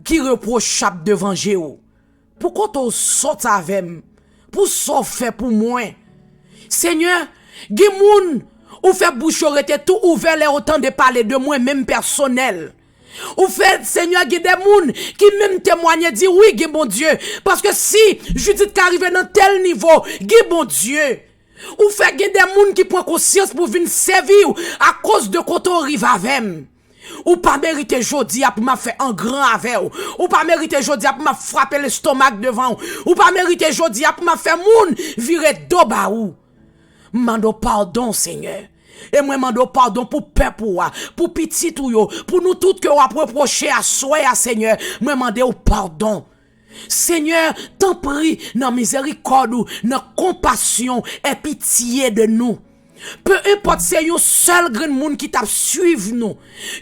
qui reprochable devant Jéhovah. Pourquoi tu sautes avec moi? Pour ça fait pour moi. Seigneur, gen moun ou fait bouche rete tout ouvert les autant de parler de moi même personnel. Ou fait Seigneur gen des moun qui même témoigner dit oui gen bon Dieu parce que si Judith qui arrive dans tel niveau, gen bon Dieu. Ou fait gen des moun qui prend conscience pour venir servir à cause de quand on arrive avec. Ou pas mériter jodi pour m'a fait un grand avec ou pas mériter jodi pour m'a frapper l'estomac devant ou pas mériter jodi pour m'a fait moun virer doba ou. Mando pardon Seigneur. Et moi mando pardon pour peuple pour petit ou yo, pour nous toutes que on reprocher à soi à Seigneur. Moi mande ou pardon. Seigneur, t'en prie, dans miséricorde ou dans compassion et pitié de nous. Peu importe c'est un seul grand monde qui t'a suivre nous,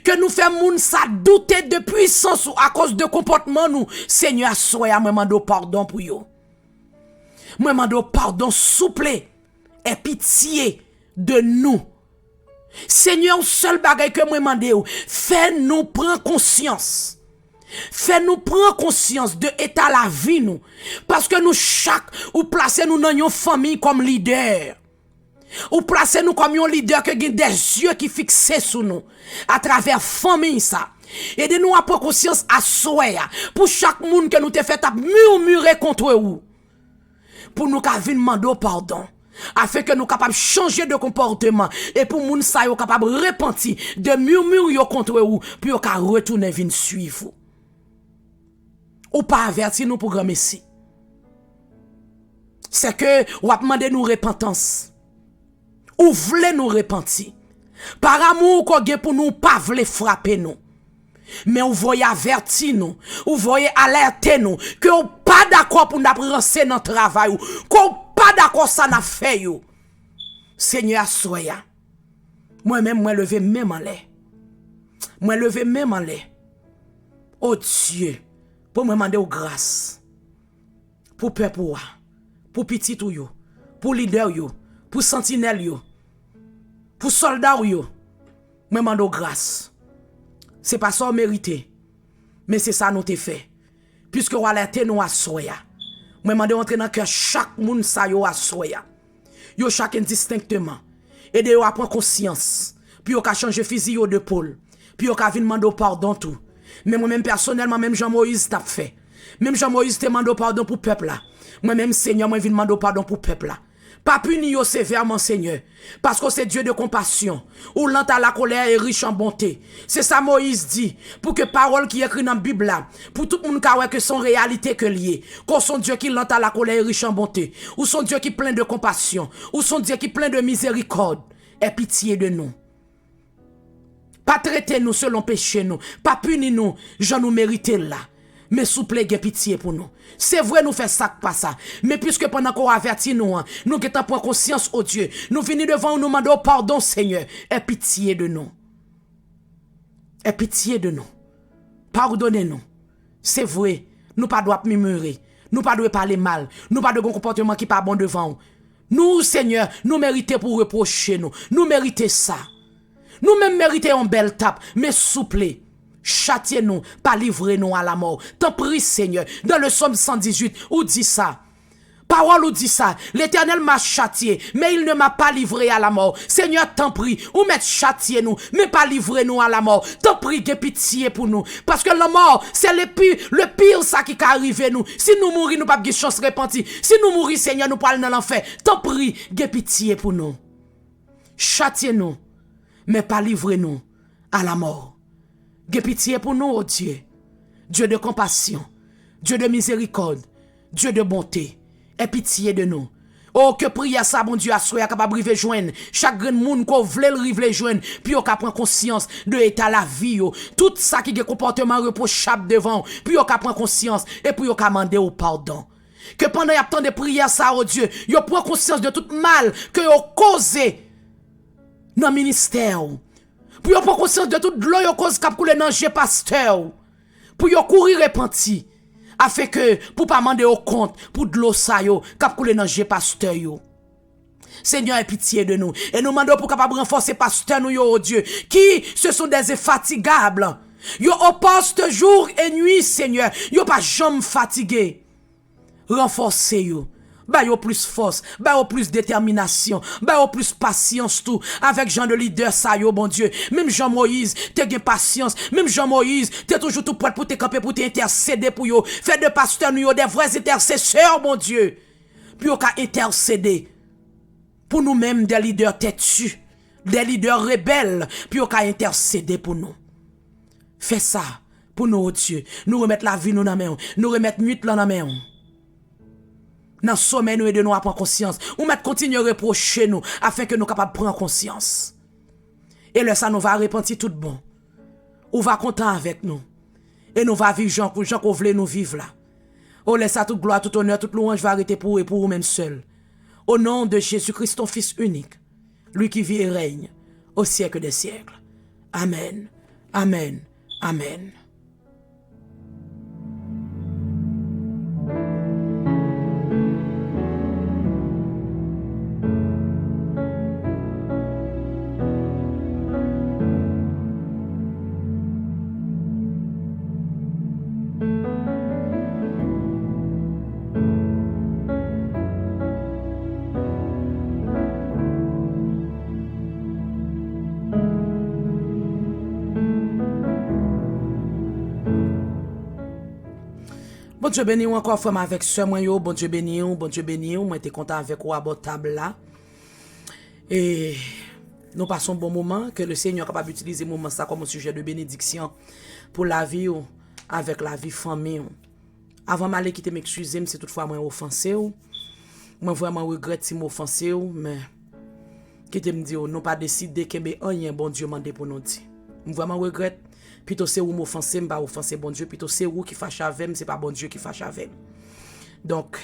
que nous fait moun ça douter de puissance ou à cause de comportement nous. Seigneur, soyez moi mando pardon pour yo. Moi mando pardon souple et pitié de nous. Seigneur, seul bagay que moi mande ou, fais nous prendre conscience. Fais-nous prendre conscience de l'état la vie nous. Parce que nous chaque ou placez nous dans une famille comme leader. Ou placez nous comme un leader qui a des yeux qui fixés sur nous. À travers famille ça. Aidez-nous à prendre conscience à soi. Pour chaque monde que nous te fait murmurer contre vous. Pour nous qu'à venir demander pardon. Afin que nous capables de changer de comportement. Et pour nous ça capable de repentir de murmurer contre vous. Puis nous qu'à retourner venir suivre vous. Ou pas avertir nous pour grand messie. C'est que ou a demandé nous repentance. Ou voulez nous repentir. Par amour qu'on gen pour nous pas voulez frapper nous. Mais ou voyez avertir nous, ou voyez alerter nous que ou pas d'accord pour nous avancer dans travail ou qu'on pas d'accord ça n'a fait yo. Seigneur soya. Moi-même moi lever même en l'air. Moi lever même en l'air. Oh Dieu. Pour me demander grâce. Pour peuple, pour petit ou yo, pour leader yo, pour sentinelle yo, pour soldat yo, me demande grâce. C'est pas ça mérité, mais c'est ça nous te fait. Puisque on alerté nous à soya, Moi demande entrer dans cœur chaque monde ça yo assoya. Yo chacun distinctement. Et de yo a prendre conscience. Puis yo ka changer fusil yo de pôle. Puis yo ka vinn demander pardon tout. Mais moi même personnellement même Jean-Moïse t'a fait. Même Jean-Moïse te demande pardon pour peuple là. Moi même Seigneur moi vinn demander pardon pour peuple là. Pas puni yo sévèrement, Seigneur. Parce que c'est Dieu de compassion. Ou lent à la colère et riche en bonté. C'est ça Moïse dit. Pour que parole qui est écrite dans la Bible là. Pour tout le monde qui que son réalité que lié. Qu'on son Dieu qui lent à la colère et riche en bonté. Ou son Dieu qui plein de compassion. Ou son Dieu qui plein de miséricorde. Aie pitié de nous. Pas traiter nous selon péché nous. Pas punir nous. J'en nous mériter là. Mais souple, gain pitié pour nous. C'est vrai, nous faisons ça, pas ça. Mais puisque pendant qu'on avertit nous, nous qui prendre conscience au Dieu, nous venons devant nous demander pardon, Seigneur. Aie pitié de nous. Aie pitié de nous. Pardonnez-nous. C'est vrai, nous pas doit murmurer. Nous pas doit parler mal. Nous pas de comportement qui pas bon devant nous. Nous, Seigneur, nous méritons pour reprocher nous. Nous méritons ça. Nous même méritons une belle tape, mais souple. Châtiez-nous, pas livrez-nous à la mort. T'en prie, Seigneur. Dans le psaume 118, où dit ça? Parole où dit ça? L'Éternel m'a châtié, mais il ne m'a pas livré à la mort. Seigneur, t'en prie, ou met châtiez-nous, mais pas livrez-nous à la mort. T'en prie, que pitié pour nous. Parce que la mort, c'est le pire ça qui arrive nous. Si nous mourir, nous pas de chance repentir. Si nous mourir, Seigneur, nous parlons dans l'enfer. T'en prie, que pitié pour nous. Châtiez-nous, mais pas livrez-nous à la mort. Gè pitié pour nous, oh Dieu. Dieu de compassion, Dieu de miséricorde, Dieu de bonté. Aie pitié de nous. Oh, que prière ça, bon Dieu, à soi, capable de joindre. Chaque grand monde qu'on veut le joindre, puis on prend conscience de l'état la vie. Tout ça qui est comportement reprochable devant, puis on prend conscience, et puis on demander au pardon. Que pendant y a tant de prières ça, oh Dieu, on prend conscience de tout mal que on causé dans le ministère. Pour yon prendre conscience de toute l'eau yon cause k'ap koule nan jè pasteur. Pour yon courir repenti. Afin que pour pas demander au compte pour de l'eau sa yo k'ap koule nan jè pasteur yo. Seigneur, aie pitié de nous. Et nous demandons pour capable renforcer pasteur nous yo, oh Dieu, qui ce sont des infatigables. Yo au poste jour et nuit, Seigneur. Yo pas jamais fatigué. Renforcez yo. Bah yo plus force, bah yo plus détermination, bah yo plus patience tout avec Jean de leader ça yo bon Dieu. Même Jean Moïse, t'es gen patience, même Jean Moïse, t'es toujours tout prêt pour te camper pour t'intercéder pour yo. Fait de pasteurs nous yo des vrais intercesseurs bon Dieu. Puis yo ka intercéder pour nous-mêmes des leaders têtus, des leaders rebelles, puis yo ka intercéder pour nous. Fais ça pour nous oh Dieu. Nous remettre la vie nous dans main, nous remettre nuit là dans main. Dans le sommet, nous aidons à prendre conscience. Ou mettre continuer à reprocher nous, afin que nous capables de prendre conscience. Et là, ça nous va repentir tout bon. Ou va content avec nous. Et nous va vivre Jean qu'on voulait nous vivre là. Oh, laisse ça toute gloire, tout honneur, toute louange va arrêter pour vous-même seul. Au nom de Jésus-Christ, ton Fils unique, lui qui vit et règne au siècle des siècles. Amen. Amen. Amen. Bon Dieu béni ou encore frère avec sœur moi yo, bon Dieu béni ou, moi j'étais content avec ou à votre table là. Et nous passons un bon moment que le Seigneur est capable d'utiliser moment ça comme un sujet de bénédiction pour la vie ou avec la vie famille. Avant m'aller quitter m'excuser, c'est toutefois moi offensé ou. Moi vraiment regrette si m'offensé ou mais quitter me dire non pas décider que rien bon Dieu mandé pour nous dire. Vraiment regrette. Plutôt c'est où m'offenser, m'pas offenser bon Dieu. Plutôt c'est où qui fâche avec, c'est pas bon Dieu qui fâche avec. Donc,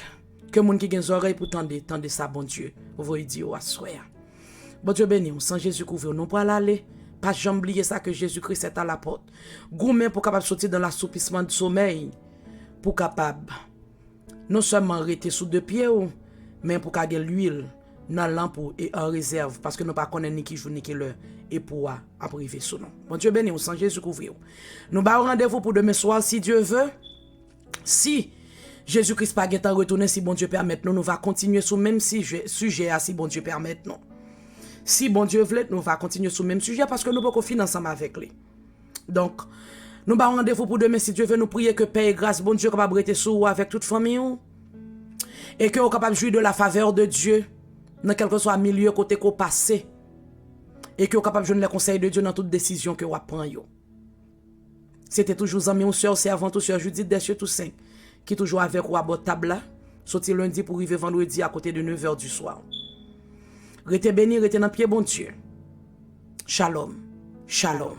que moun qui gen oreilles pour tendre ça bon Dieu. Vous voyez dire à soir. Bon Dieu béni, sans Jésus couvrir, non pas l'aller. Pas jamais oublier ça que Jésus-Christ est à la porte. Gourmet pour capable sortir dans l'assoupissement du sommeil. Pour capable non seulement rester sous deux pieds, mais pour qu'il y ait l'huile dans lampe et en réserve. Parce que nous ne connaissons ni qui jour ni qui l'heure. Et pour arriver sous nous. Bon Dieu béni, sans Jésus couvrir. Nous avons rendez-vous pour demain soir si Dieu veut. Si Jésus-Christ pas guettant retourner si bon Dieu permet nous va continuer sur même sujet si bon Dieu permet nous. Si bon Dieu veut, nous va continuer sur le même sujet parce que nous pouvons finir ensemble avec lui. Donc, nous avons rendez-vous pour demain si Dieu veut nous prier que paix et grâce, bon Dieu, capable rester sur avec toute famille et que vous capable jouir de la faveur de Dieu dans quel que soit milieu côté qu'on passe et que vous capable jouer les conseils de Dieu dans toute décision que vous prenez. C'était toujours ami ou soeur, c'est avant tout soeur Judith Descieux Toussaint qui toujours avec vous à votre table là, sorti lundi pour arriver vendredi à côté de 9h du soir. Restez bénis, restez dans pied bon Dieu. Shalom. Shalom.